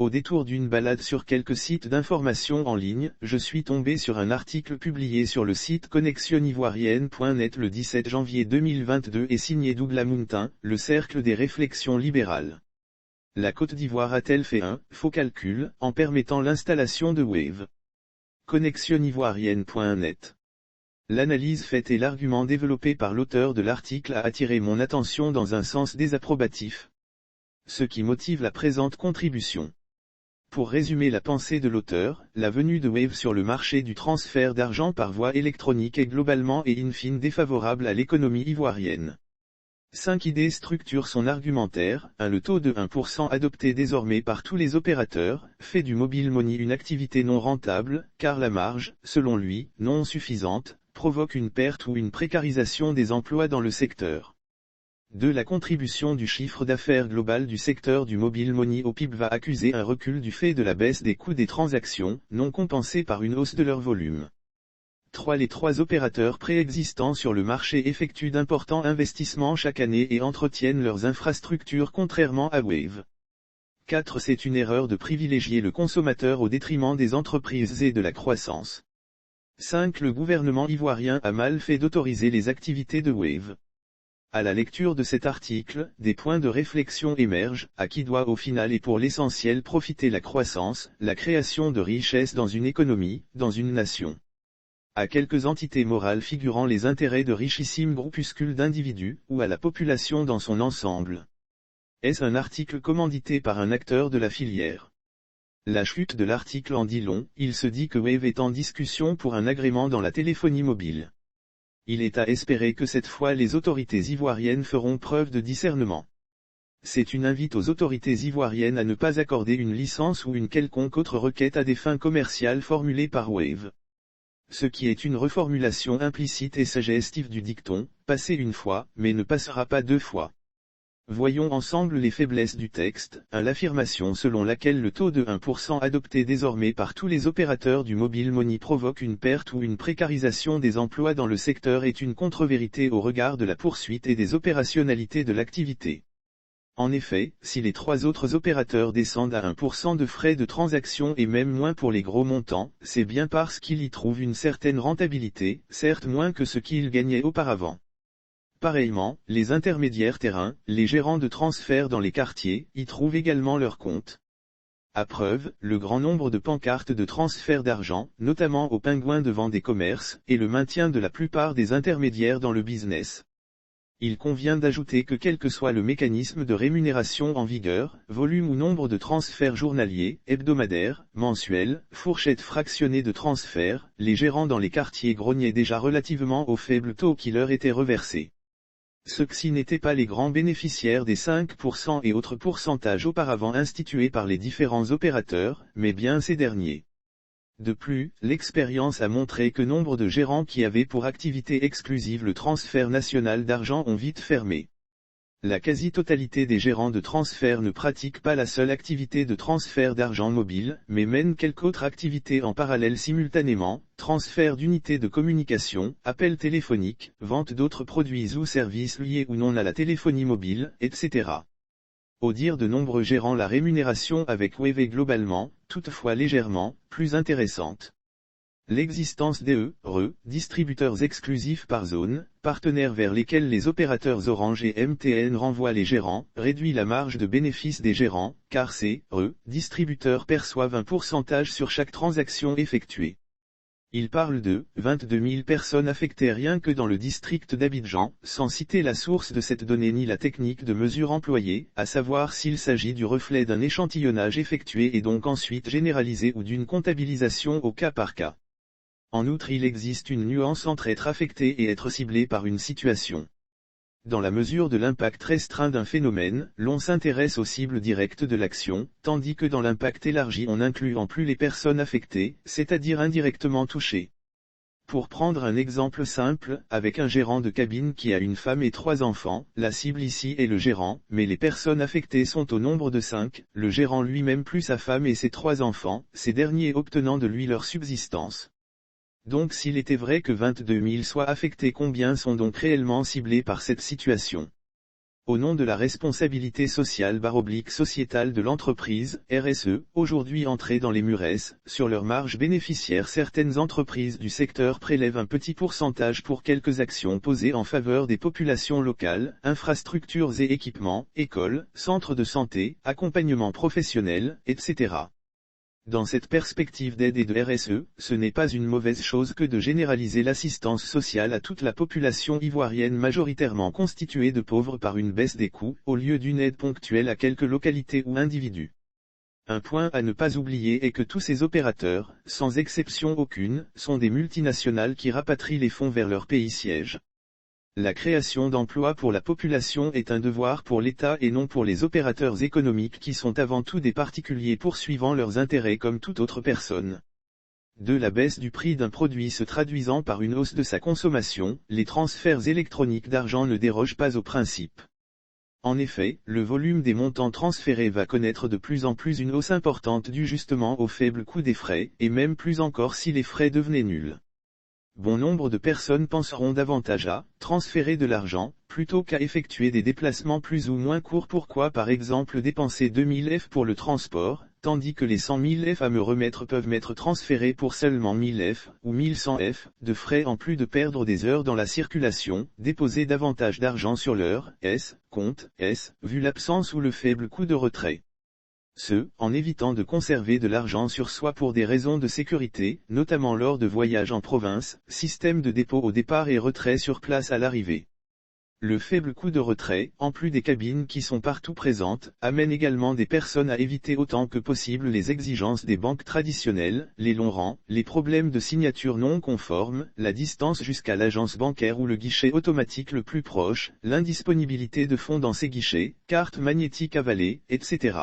Au détour d'une balade sur quelques sites d'information en ligne, je suis tombé sur un article publié sur le site connexioonivoirienne.net le 17 janvier 2022 et signé Douglas Mountain, le cercle des réflexions libérales. La Côte d'Ivoire a-t-elle fait un faux calcul en permettant l'installation de Wave? Connexioonivoirienne.net. L'analyse faite et l'argument développé par l'auteur de l'article a attiré mon attention dans un sens désapprobatif. Ce qui motive la présente contribution. Pour résumer la pensée de l'auteur, la venue de Wave sur le marché du transfert d'argent par voie électronique est globalement et in fine défavorable à l'économie ivoirienne. 5 idées structurent son argumentaire. 1. Le taux de 1% adopté désormais par tous les opérateurs, fait du mobile money une activité non rentable, car la marge, selon lui, non suffisante, provoque une perte ou une précarisation des emplois dans le secteur. 2. La contribution du chiffre d'affaires global du secteur du mobile money au PIB va accuser un recul du fait de la baisse des coûts des transactions, non compensée par une hausse de leur volume. 3. Les 3 opérateurs préexistants sur le marché effectuent d'importants investissements chaque année et entretiennent leurs infrastructures contrairement à Wave. 4. C'est une erreur de privilégier le consommateur au détriment des entreprises et de la croissance. 5. Le gouvernement ivoirien a mal fait d'autoriser les activités de Wave. À la lecture de cet article, des points de réflexion émergent. À qui doit au final et pour l'essentiel profiter la croissance, la création de richesses dans une économie, dans une nation? À quelques entités morales figurant les intérêts de richissimes groupuscules d'individus, ou à la population dans son ensemble? Est-ce un article commandité par un acteur de la filière? La chute de l'article en dit long. Il se dit que Wave est en discussion pour un agrément dans la téléphonie mobile. Il est à espérer que cette fois les autorités ivoiriennes feront preuve de discernement. C'est une invite aux autorités ivoiriennes à ne pas accorder une licence ou une quelconque autre requête à des fins commerciales formulées par Wave. Ce qui est une reformulation implicite et suggestive du dicton, passer une fois, mais ne passera pas 2 fois. Voyons ensemble les faiblesses du texte. 1. L'affirmation selon laquelle le taux de 1% adopté désormais par tous les opérateurs du mobile money provoque une perte ou une précarisation des emplois dans le secteur est une contre-vérité au regard de la poursuite et des opérationnalités de l'activité. En effet, si les 3 autres opérateurs descendent à 1% de frais de transaction et même moins pour les gros montants, c'est bien parce qu'ils y trouvent une certaine rentabilité, certes moins que ce qu'ils gagnaient auparavant. Pareillement, les intermédiaires terrains, les gérants de transfert dans les quartiers, y trouvent également leur compte. À preuve, le grand nombre de pancartes de transfert d'argent, notamment aux pingouins devant des commerces, et le maintien de la plupart des intermédiaires dans le business. Il convient d'ajouter que quel que soit le mécanisme de rémunération en vigueur, volume ou nombre de transferts journaliers, hebdomadaires, mensuels, fourchette fractionnée de transferts, les gérants dans les quartiers grognaient déjà relativement au faible taux qui leur était reversé. Ceux-ci n'étaient pas les grands bénéficiaires des 5% et autres pourcentages auparavant institués par les différents opérateurs, mais bien ces derniers. De plus, l'expérience a montré que nombre de gérants qui avaient pour activité exclusive le transfert national d'argent ont vite fermé. La quasi-totalité des gérants de transfert ne pratiquent pas la seule activité de transfert d'argent mobile, mais mènent quelque autre activité en parallèle simultanément, transfert d'unités de communication, appels téléphoniques, vente d'autres produits ou services liés ou non à la téléphonie mobile, etc. Au dire de nombreux gérants, la rémunération avec Wave est globalement, toutefois légèrement, plus intéressante. L'existence des distributeurs exclusifs par zone, partenaires vers lesquels les opérateurs Orange et MTN renvoient les gérants, réduit la marge de bénéfice des gérants, car ces distributeurs perçoivent un pourcentage sur chaque transaction effectuée. Il parle de 22 000 personnes affectées rien que dans le district d'Abidjan, sans citer la source de cette donnée ni la technique de mesure employée, à savoir s'il s'agit du reflet d'un échantillonnage effectué et donc ensuite généralisé ou d'une comptabilisation au cas par cas. En outre, il existe une nuance entre être affecté et être ciblé par une situation. Dans la mesure de l'impact restreint d'un phénomène, l'on s'intéresse aux cibles directes de l'action, tandis que dans l'impact élargi on inclut en plus les personnes affectées, c'est-à-dire indirectement touchées. Pour prendre un exemple simple, avec un gérant de cabine qui a une femme et 3 enfants, la cible ici est le gérant, mais les personnes affectées sont au nombre de 5, le gérant lui-même plus sa femme et ses 3 enfants, ces derniers obtenant de lui leur subsistance. Donc s'il était vrai que 22 000 soient affectés, combien sont donc réellement ciblés par cette situation? Au nom de la responsabilité sociale/sociétale de l'entreprise, RSE, aujourd'hui entrée dans les murs, sur leur marge bénéficiaire certaines entreprises du secteur prélèvent un petit pourcentage pour quelques actions posées en faveur des populations locales, infrastructures et équipements, écoles, centres de santé, accompagnement professionnel, etc. Dans cette perspective d'aide et de RSE, ce n'est pas une mauvaise chose que de généraliser l'assistance sociale à toute la population ivoirienne majoritairement constituée de pauvres par une baisse des coûts, au lieu d'une aide ponctuelle à quelques localités ou individus. Un point à ne pas oublier est que tous ces opérateurs, sans exception aucune, sont des multinationales qui rapatrient les fonds vers leur pays siège. La création d'emplois pour la population est un devoir pour l'État et non pour les opérateurs économiques qui sont avant tout des particuliers poursuivant leurs intérêts comme toute autre personne. De la baisse du prix d'un produit se traduisant par une hausse de sa consommation, les transferts électroniques d'argent ne dérogent pas au principe. En effet, le volume des montants transférés va connaître de plus en plus une hausse importante due justement au faible coût des frais, et même plus encore si les frais devenaient nuls. Bon nombre de personnes penseront davantage à transférer de l'argent, plutôt qu'à effectuer des déplacements plus ou moins courts. Pourquoi par exemple dépenser 2000 F pour le transport, tandis que les 100 000 F à me remettre peuvent m'être transférés pour seulement 1000 F, ou 1100 F, de frais en plus de perdre des heures dans la circulation, déposer davantage d'argent sur leur compte, vu l'absence ou le faible coût de retrait. En évitant de conserver de l'argent sur soi pour des raisons de sécurité, notamment lors de voyages en province, système de dépôt au départ et retrait sur place à l'arrivée. Le faible coût de retrait, en plus des cabines qui sont partout présentes, amène également des personnes à éviter autant que possible les exigences des banques traditionnelles, les longs rangs, les problèmes de signature non conforme, la distance jusqu'à l'agence bancaire ou le guichet automatique le plus proche, l'indisponibilité de fonds dans ces guichets, cartes magnétiques avalées, etc.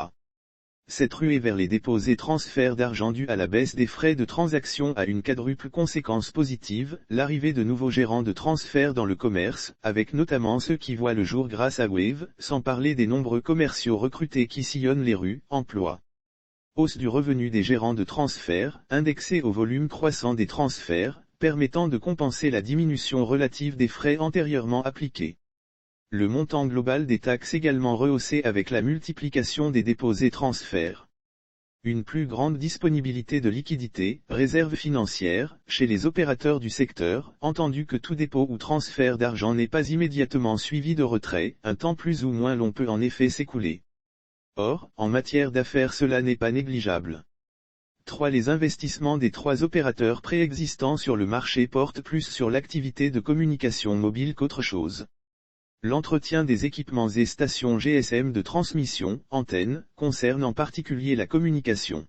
Cette ruée vers les dépôts et transferts d'argent due à la baisse des frais de transaction a une quadruple conséquence positive, l'arrivée de nouveaux gérants de transfert dans le commerce, avec notamment ceux qui voient le jour grâce à Wave, sans parler des nombreux commerciaux recrutés qui sillonnent les rues, emploi. Hausse du revenu des gérants de transfert, indexé au volume croissant des transferts, permettant de compenser la diminution relative des frais antérieurement appliqués. Le montant global des taxes également rehaussé avec la multiplication des dépôts et transferts. Une plus grande disponibilité de liquidités, réserves financières, chez les opérateurs du secteur, entendu que tout dépôt ou transfert d'argent n'est pas immédiatement suivi de retrait, un temps plus ou moins long peut en effet s'écouler. Or, en matière d'affaires cela n'est pas négligeable. 3. Les investissements des 3 opérateurs préexistants sur le marché portent plus sur l'activité de communication mobile qu'autre chose. L'entretien des équipements et stations GSM de transmission, antennes, concerne en particulier la communication.